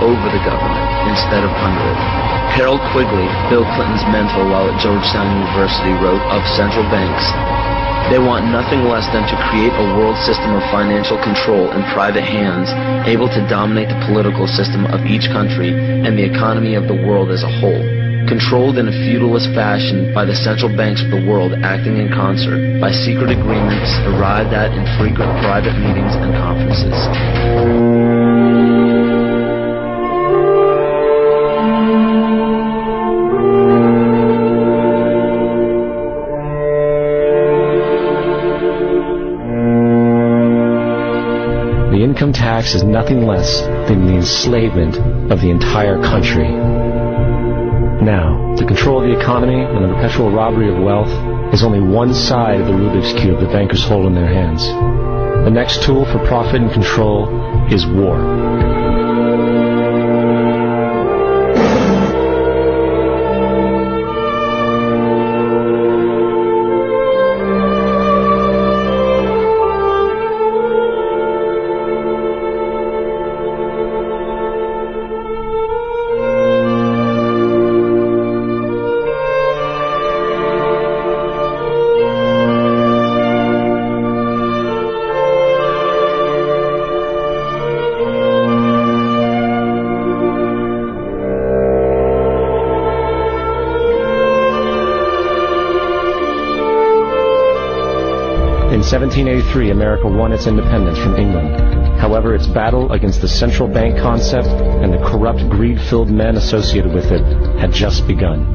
over the government instead of under it. Harold Quigley, Bill Clinton's mentor while at Georgetown University, wrote of central banks, "They want nothing less than to create a world system of financial control in private hands, able to dominate the political system of each country and the economy of the world as a whole, controlled in a feudalist fashion by the central banks of the world acting in concert, by secret agreements arrived at in frequent private meetings and conferences." The income tax is nothing less than the enslavement of the entire country. Now, the control of the economy and the perpetual robbery of wealth is only one side of the Rubik's Cube the bankers hold in their hands. The next tool for profit and control is war. In 1783, America won its independence from England. However, its battle against the central bank concept and the corrupt, greed-filled men associated with it had just begun.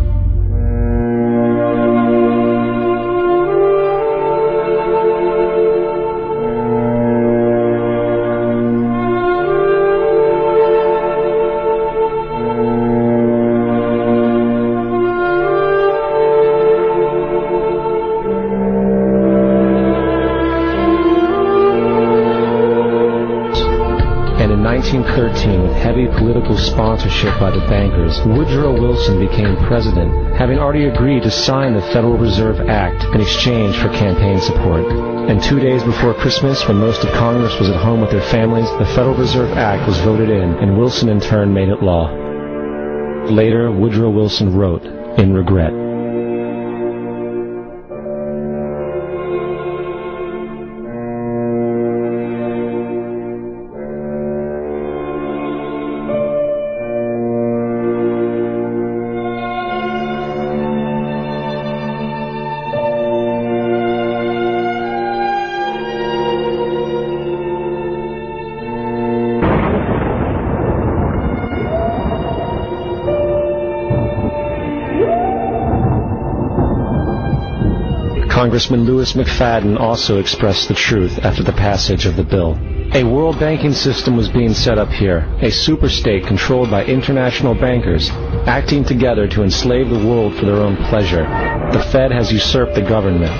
And in 1913, with heavy political sponsorship by the bankers, Woodrow Wilson became president, having already agreed to sign the Federal Reserve Act in exchange for campaign support. And 2 days before Christmas, when most of Congress was at home with their families, the Federal Reserve Act was voted in, and Wilson in turn made it law. Later, Woodrow Wilson wrote, in regret, Congressman Louis McFadden also expressed the truth after the passage of the bill. A world banking system was being set up here, a superstate controlled by international bankers, acting together to enslave the world for their own pleasure. The Fed has usurped the government.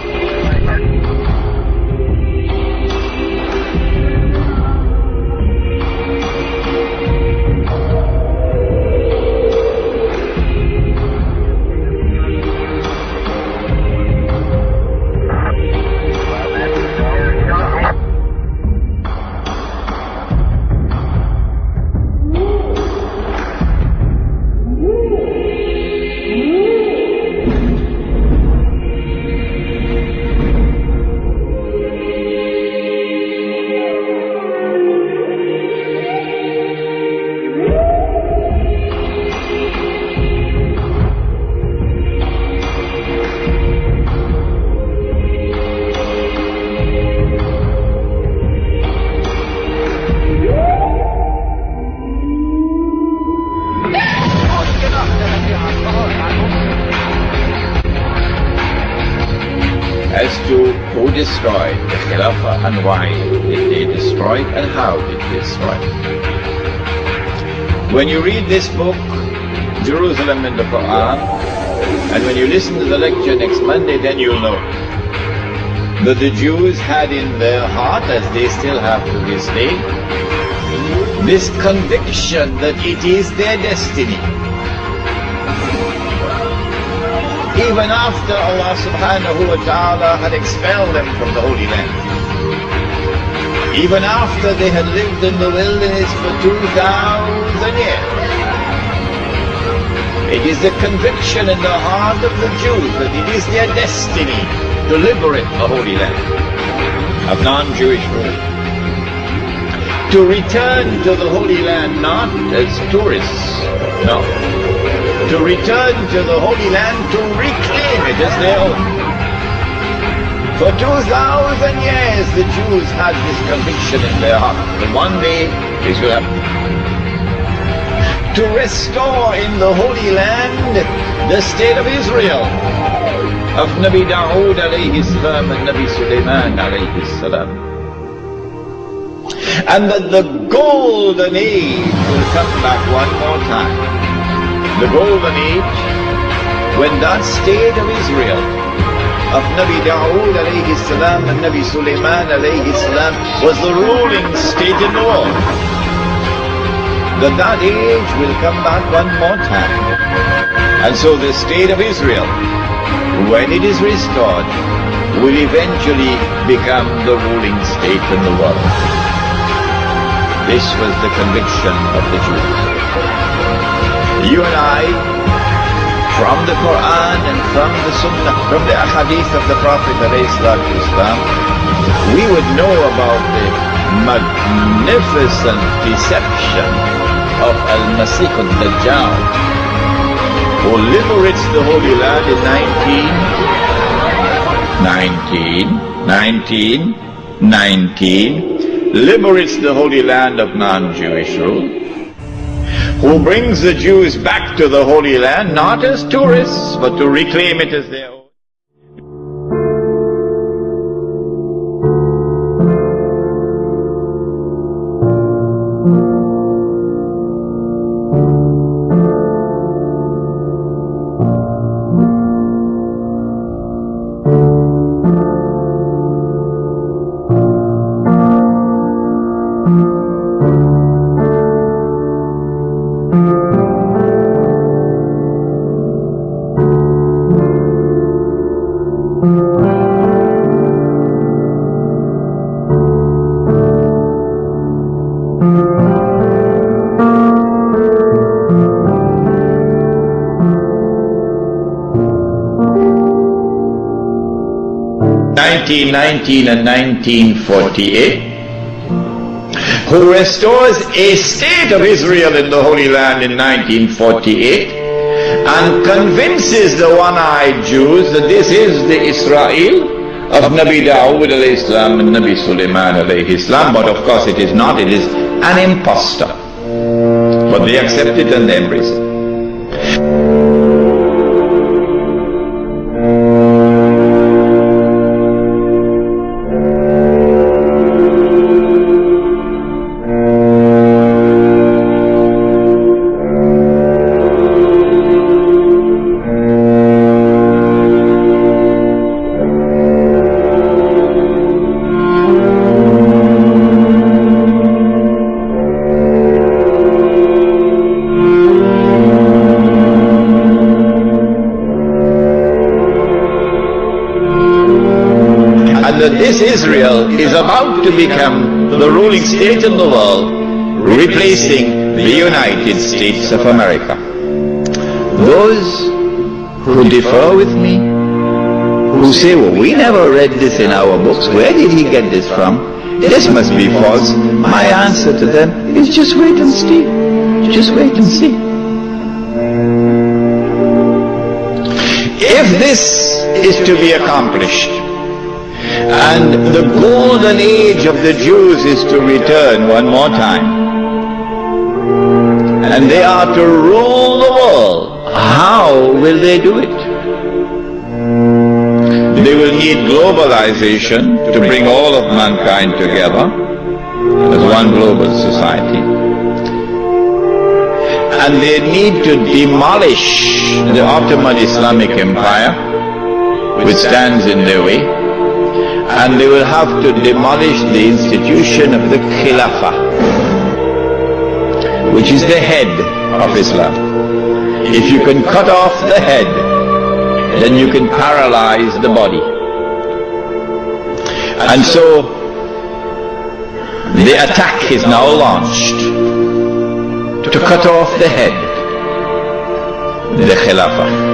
As to who destroyed the Khilafah and why did they destroy it and how did they destroy it. When you read this book, Jerusalem in the Quran, and when you listen to the lecture next Monday, then you'll know that the Jews had in their heart, as they still have to this day, this conviction that it is their destiny. Even after Allah subhanahu wa ta'ala had expelled them from the Holy Land. Even after they had lived in the wilderness for 2,000 years. It is the conviction in the heart of the Jews that it is their destiny to liberate the Holy Land of non-Jewish rule. To return to the Holy Land not as tourists, no. To return to the Holy Land to reclaim it as their own. For 2,000 years the Jews had this conviction in their heart that one day this will happen. To restore in the Holy Land the state of Israel, of Nabi Dawood alayhi salam and Nabi Sulaiman alayhi salam. And that the golden age will come back one more time. The golden age, when that state of Israel, of Nabi Dawood alayhi salam and Nabi Sulaiman alayhi salam, was the ruling state in the world. That age will come back one more time. And so the state of Israel, when it is restored, will eventually become the ruling state in the world. This was the conviction of the Jews. You and I, from the Quran and from the Sunnah, from the Ahadith of the Prophet ﷺ, we would know about the magnificent deception of Al-Masih al-Dajjal, who liberates the Holy Land in 1919, liberates the Holy Land of non-Jewish rule, who brings the Jews back to the Holy Land, not as tourists, but to reclaim it as their own. In 1919 and 1948, who restores a state of Israel in the Holy Land in 1948 and convinces the one-eyed Jews that this is the Israel of Nabi Dawood alayhi salam and Nabi Sulaiman alayhi salam, but of course it is not, it is an impostor. But they accept it and they embrace it. Israel is about to become the ruling state in the world, replacing the United States of America. Those who differ with me, who say, well, we never read this in our books, where did he get this from? This must be false. My answer to them is just wait and see. Just wait and see. If this is to be accomplished, and the golden age of the Jews is to return one more time, and they are to rule the world, how will they do it? They will need globalization to bring all of mankind together as one global society. And they need to demolish the Ottoman Islamic Empire, which stands in their way. And they will have to demolish the institution of the Khilafah, which is the head of Islam. If you can cut off the head, then you can paralyze the body. And so the attack is now launched to cut off the head, the Khilafah.